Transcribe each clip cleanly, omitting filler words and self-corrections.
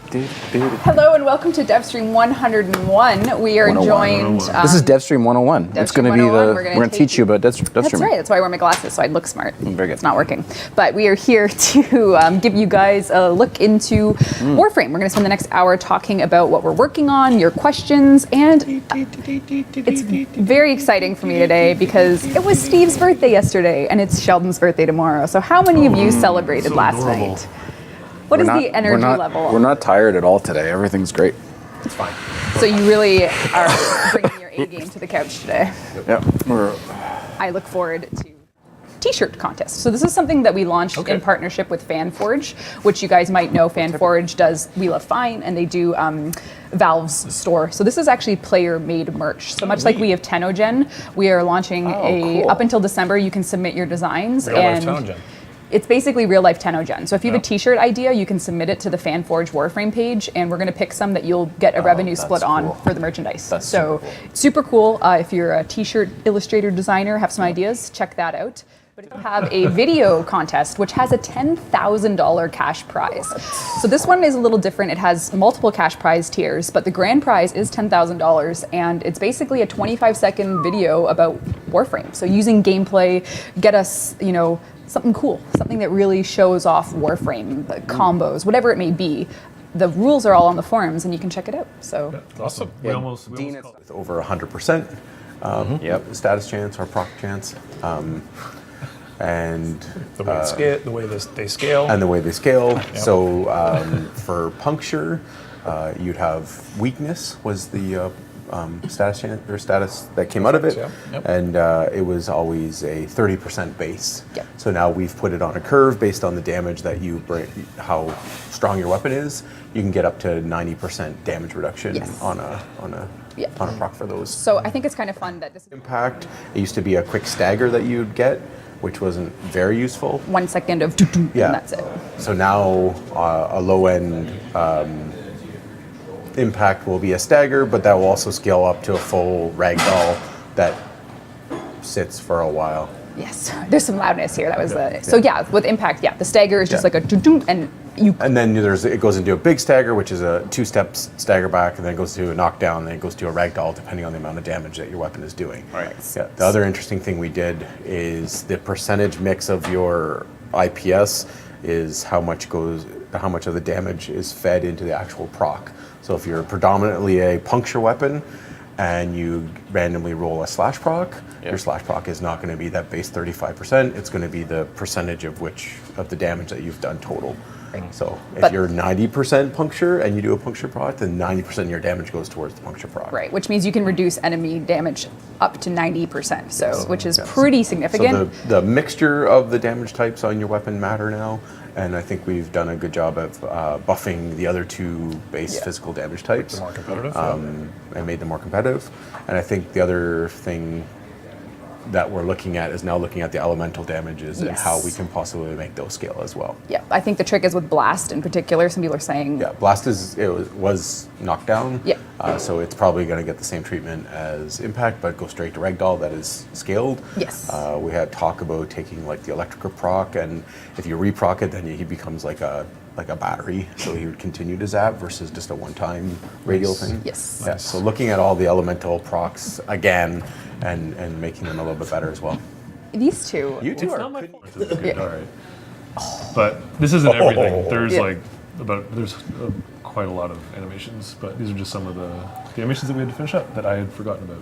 Hello and welcome to Devstream 101. We are joined. This is Devstream 101. It's going to be we're going to teach you about Devstream. That's right. That's why I wear my glasses, so I look smart. Very good. It's not working. But we are here to give you guys a look into Warframe. We're going to spend the next hour talking about what we're working on, your questions, and it's very exciting for me today because it was Steve's birthday yesterday and it's Sheldon's birthday tomorrow. So how many of you celebrated last night? What is the energy level? We're not tired at all today. Everything's great. It's fine. So you really are bringing your A game to the couch today. Yeah. I look forward to T-shirt contest. So this is something that we launched in partnership with FanForge, which you guys might know. FanForge does We Love Fine, and they do Valve's store. So this is actually player-made merch. So much like we have Tenogen, we are launching up until December. You can submit your designs. It's basically real-life Tenogen. So if you have a T-shirt idea, you can submit it to the FanForge Warframe page, and we're going to pick some that you'll get a revenue split on for the merchandise. That's super cool. If you're a T-shirt illustrator designer, have some ideas, check that out. But we have a video contest, which has a $10,000 cash prize. So this one is a little different. It has multiple cash prize tiers, but the grand prize is $10,000, and it's basically a 25-second video about Warframe. So using gameplay, get us, something cool, something that really shows off Warframe, the combos, whatever it may be. The rules are all on the forums, and you can check it out. So awesome. Yeah, With over 100% status chance or proc chance, and the way they scale, and the way they scale. Yep. So for puncture, you'd have weakness was the status chance or status that came out of it, and it was always a 30% base. Yep. So now we've put it on a curve based on the damage that you bring, how strong your weapon is. You can get up to 90% damage reduction on a proc for those. So I think it's kind of fun that this impact. It used to be a quick stagger that you'd get, which wasn't very useful. 1 second of and that's it. So now a low end impact will be a stagger, but that will also scale up to a full ragdoll that sits for a while. Yes, there's some loudness here. That was so with impact, the stagger is just like a and you. And then it goes into a big stagger, which is a 2-step stagger back, and then it goes to a knockdown, and then it goes to a ragdoll, depending on the amount of damage that your weapon is doing. Right. Yeah. The other interesting thing we did is the percentage mix of your IPS is how much of the damage is fed into the actual proc. So if you're predominantly a puncture weapon and you randomly roll a slash proc, your slash proc is not going to be that base 35%. It's going to be the percentage of the damage that you've done total. Right. So if you're 90% puncture and you do a puncture proc, then 90% of your damage goes towards the puncture proc. Right, which means you can reduce enemy damage up to 90%. So which is pretty significant. So the mixture of the damage types on your weapon matter now. And I think we've done a good job of buffing the other two base physical damage types. More competitive. And made them more competitive. And I think the other thing that we're looking at is now looking at the elemental damages and how we can possibly make those scale as well. Yeah, I think the trick is with Blast in particular. Some people are saying... Yeah, Blast was knocked down. Yeah. So it's probably going to get the same treatment as Impact, but go straight to Ragdoll that is scaled. Yes. We had talk about taking like the Electrical proc, and if you reproc it, then he becomes like a battery, so he would continue to zap versus just a one-time radial thing. Yes. Yeah, so looking at all the elemental procs again and making them a little bit better as well. These two. You two are all right. But this isn't everything. There's quite a lot of animations, but these are just some of the animations that we had to finish up that I had forgotten about.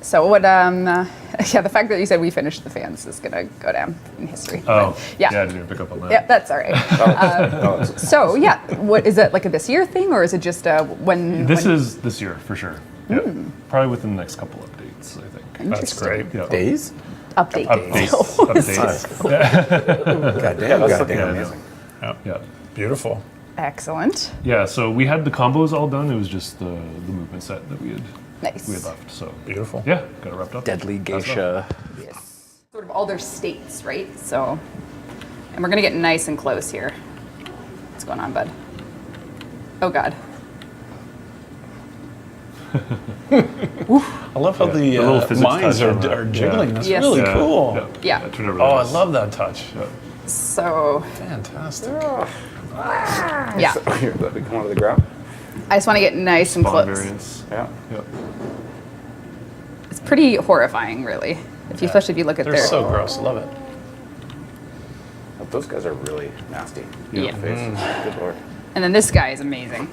So what? The fact that you said we finished the fans is gonna go down in history. Oh, but, I didn't even pick up on that. Yeah, that's all right. So what is it, like a this year thing, or is it just when? This is this year for sure. Yeah, probably within the next couple updates, I think. That's great. Yeah. Days? Update days. Updates. Goddamn. Amazing. Yeah. Beautiful. Excellent. Yeah. So we had the combos all done. It was just the movement set that we had left. So Beautiful. yeah, got it wrapped up. Deadly Geisha. Yes. Sort of all their states, right? So, and we're gonna get nice and close here. What's going on, bud? Oh God. I love how the little physics mines touch on that. are jiggling. That's Yes. really Yeah. cool. Yeah. Turned out really Oh, I nice. love that touch. So Fantastic. Yeah. Here, let me come onto the ground. I just want to get nice and Spawn close. variants. Yeah. Yep. It's pretty horrifying, really. Especially if you look at They're their. so gross. Love it. Oh, those guys are really nasty. Yeah. Face. Good lord. And then this guy is amazing.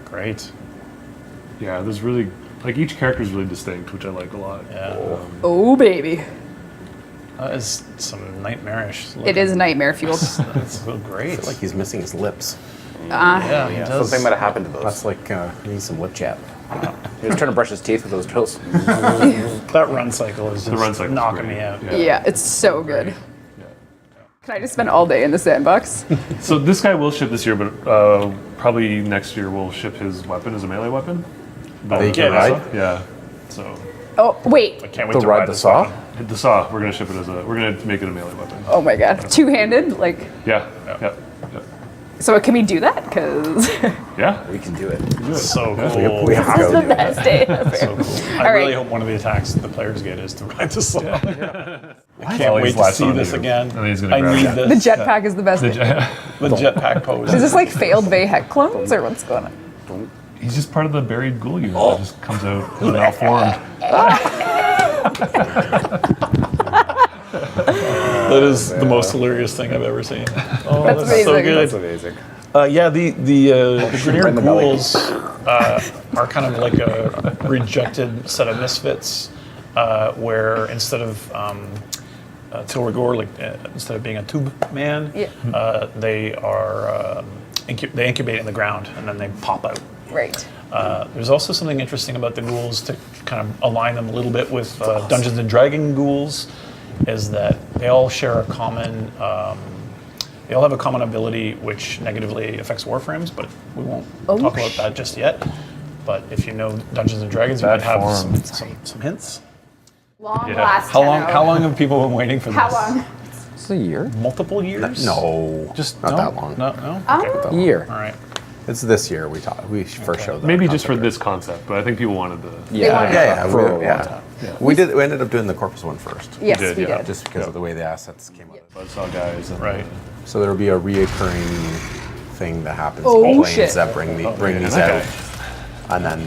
Great. Yeah, there's really like each character is really distinct, which I like a lot. Yeah. Oh, baby. That is some nightmarish. It is nightmare fueled. That's so I great. feel like he's missing his lips. Yeah, he does. Something might have happened to those. That's like he needs some lip chat. He was trying to brush his teeth with those drills. That run cycle is just The run cycle knocking me out. Yeah, it's so good. Yeah. Can I just spend all day in the sandbox? So this guy will ship this year, but probably next year we'll ship his weapon as a melee weapon. That you can Yeah, ride? Yeah. So Oh, wait. I can't wait To to ride ride the this saw? weapon. the saw, we're gonna ship it as a. We're gonna make it a melee weapon. Oh my god. Two-handed? Like, Yeah. Yeah. so can we do that? Because Yeah. We can do it. So cool. We have to it's go the do it. best day ever. So cool. I All really right. hope one of the attacks the players get is to ride the saw. I Well, can't wait he's to latched see onto this you. again. And then he's gonna I grab need you. The this. jetpack is the best. The jetpack pose. Is this like failed Vayhek clones or what's going on? He's just part of the buried ghoul unit that just comes out malformed. That is the most hilarious thing I've ever seen. Oh, That's that's so amazing. good. That's amazing. Yeah, the Grenier right in the belly. Ghouls are kind of like a rejected set of misfits, where instead of Tilrigor, instead of being a tube man, they are they incubate in the ground and then they pop out. Right. There's also something interesting about the ghouls to kind of align them a little bit with Dungeons and Dragons ghouls, is that they all share a common. They all have a common ability which negatively affects Warframes, but we won't talk about that just yet. But if you know Dungeons and Dragons, you might have some hints. Long Yeah. last How long? 10-0. How long have people been waiting for this? How long? It's a year. Multiple years? No, just not no? that long. No. Oh. Okay. Year. All right. It's this year we first showed that. Maybe just for concept, this concept, but I think people wanted the. They wanted- Yeah, For a we, long yeah. time. We ended up doing the Corpus one first. Yes, did, we yeah. did. Just because of the way the assets came out. Buzzsaw guys. And Right. So there'll be a reoccurring thing that happens Oh, in planes shit. that bring these okay. out, and then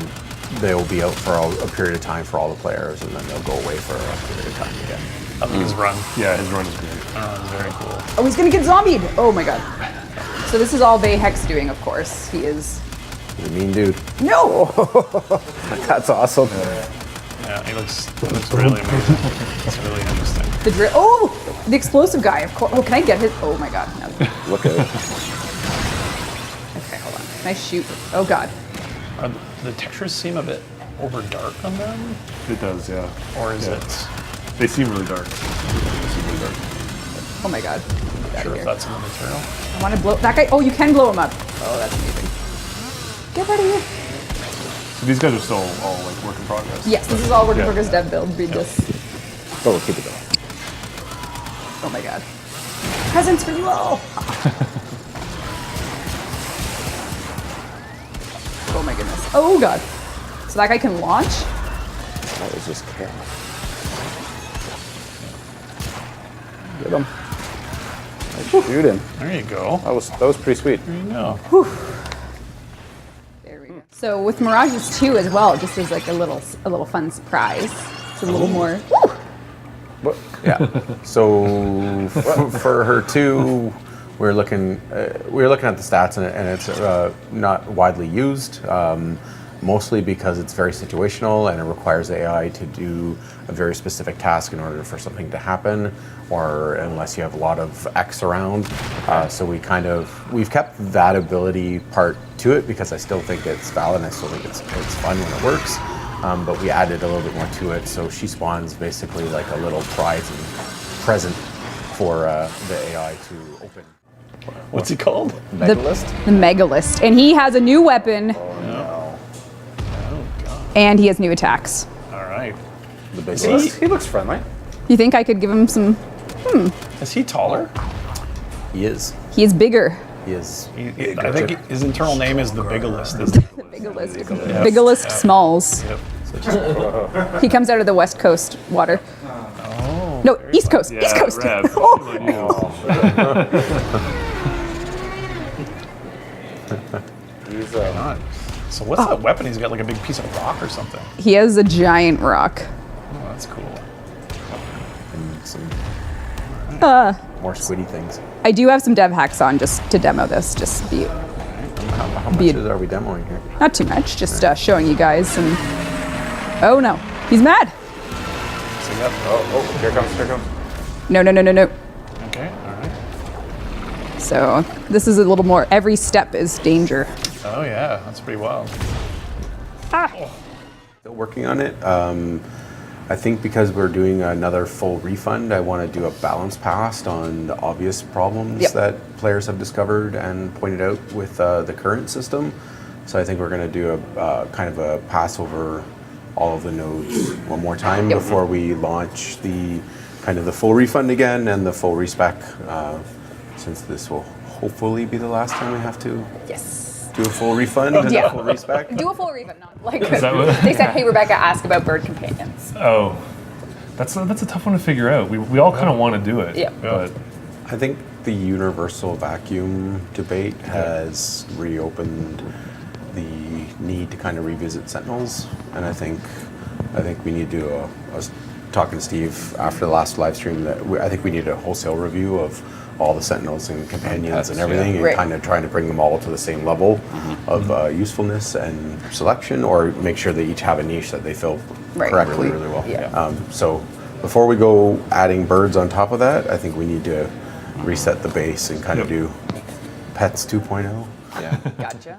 they'll be out for a period of time for all the players, and then they'll go away for a period of time again. I think his run. Yeah, his run is great. It's very cool. Oh, he's gonna get zombied. Oh my god. So this is all Vayhek's doing, of course. He is. He's a mean dude. No! That's awesome. Yeah, he looks really amazing. It's really interesting. The drill. Oh! The explosive guy, of course. Oh, can I get his? Oh my god. No. Look at it. Okay, hold on. Can I shoot? Oh god. The textures seem a bit over dark on them, It does, yeah. or is Yeah. it? They seem really dark. Oh my god. Get out Sure, of if here. that's in the material. I want to blow that guy. Oh, you can blow him up. Oh, that's amazing. Get out of here. So these guys are still all like work in progress. Yes, this is all work in Yeah. progress dev build. Read this. Oh, keep it going. Oh my god. Presents for you all. Oh my goodness. Oh god. So that guy can launch? That was just chaos. Get him. Nice shooting. There you go. That was pretty sweet. There you go. There we go. So with Mirages 2 as well, just as like a little fun surprise. It's a little more. Woo! But yeah. So for her too, we're looking at the stats and it's not widely used. Mostly because it's very situational and it requires AI to do a very specific task in order for something to happen, or unless you have a lot of X around. So we've kept that ability part to it because I still think it's valid and I still think it's fun when it works. But we added a little bit more to it, so she spawns basically like a little prize and present for the AI to open. What's he called? Megalist? The Megalist. And he has a new weapon and he has new attacks. All right. The Basilisk? He looks friendly. You think I could give him some? Is he taller? He is. He is bigger. He is. I think his internal name is the Bigalist. Bigalist. Bigalist Smalls. Yep. He comes out of the West Coast water. Oh. No, East Coast. Yeah, East Coast. rad. Oh. He's So what's that weapon? He's got like a big piece of rock or something. He has a giant rock. Oh, that's cool. And some more squiddy things. I do have some dev hacks on just to demo this. Just be How much are we demoing here? not too much. Just showing you guys some. Oh no, he's mad. So, yep. Oh, here comes. No. Okay, all right. So this is a little more. Every step is danger. Oh yeah, that's pretty wild. Still working on it. I think because we're doing another full refund, I want to do a balance pass on the obvious problems that players have discovered and pointed out with the current system. So I think we're going to do a kind of a pass over all of the nodes one more time before we launch the kind of the full refund again and the full respec, since this will hopefully be the last time we have to do a full refund and a full respec. Do a full refund, not like that what- they said. Hey, Rebecca, ask about bird companions. Oh, that's a tough one to figure out. We all kind of want to do it. Yeah. But I think the universal vacuum debate has reopened the need to kind of revisit Sentinels, and I think we need to do I was talking to Steve after the last live stream that I think we need a wholesale review of all the Sentinels and companions and everything, and kind of trying to bring them all to the same level of usefulness and selection, or make sure they each have a niche that they fill correctly. Really well. Yeah. So before we go adding birds on top of that, I think we need to reset the base and kind of do Pets 2.0. Yeah. Gotcha.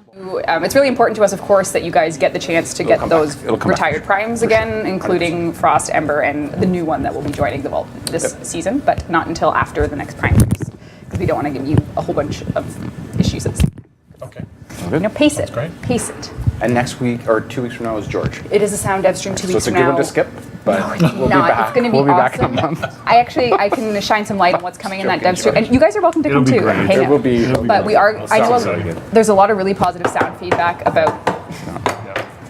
It's really important to us, of course, that you guys get the chance to get those retired primes again, including Frost, Ember, and the new one that will be joining the vault this season, but not until after the next prime release, because we don't want to give you a whole bunch of issues at the same time. Okay. Pace it. great. Pace it. And next week or 2 weeks from now is George. It is a sound Devstream 2 So weeks it's a from good now. one to skip, but we'll be Not. back. It's going to be we'll be awesome. back in a month. I can shine some light on what's coming in that Devstream, and you guys are welcome to It'll come be too great. and hang It out. will be. But we are. I know so good. there's a lot of really positive sound feedback about.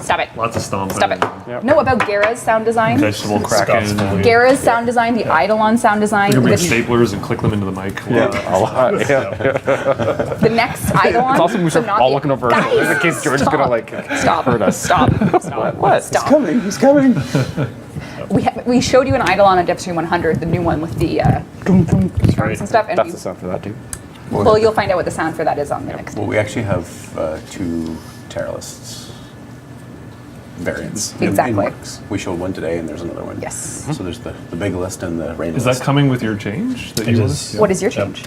Stop it. lots of stomping. Stop it. Yep. No, about Gara's sound design. Vegetable cracking. Gara's sound design, the Eidolon sound design. You can bring the- staplers and click them into the mic. A lot. Yeah. The next Eidolon. It's also when we so start not all the- looking over. Guys, There's a case George is stop. gonna like Stop. hurt us. Stop. Stop. What? Stop. He's coming. We showed you an Eidolon on Devstream 100, the new one with the drums and stuff. And That's the sound for that too. well, you'll find out what the sound for that is on the next. Well, we actually have 2 Terralists variants. in Exactly. works. We showed one today, and there's another one. Yes. So there's the big list and the rainbow Is that list. coming with your change? That It you is. What is your change?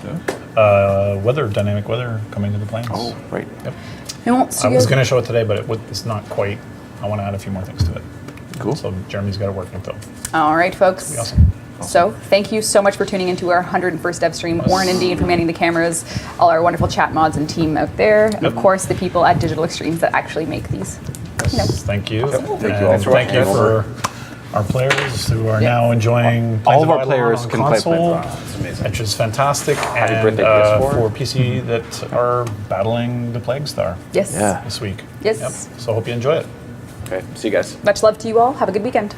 Dynamic weather coming to the planes. Oh, right. Yep. So I was you- going to show it today, but it's not quite. I want to add a few more things to it. Cool. So Jeremy's got it working until. All right, folks. Be awesome. So thank you so much for tuning into our 101st Devstream. Warren and Dean for manning the cameras, all our wonderful chat mods and team out there, and of course the people at Digital Extremes that actually make these. Yes, thank you. Thank you And all for thank you watching. for our players who are now enjoying All of Planes our Eidolon players on can play console, Planes of Eidolon. It's amazing. which is fantastic. Happy And birthday, PS4. for PC that are battling the Plague Star Yes. Yeah. this week. Yes. Yep. So hope you enjoy it. Okay. See you guys. Much love to you all. Have a good weekend.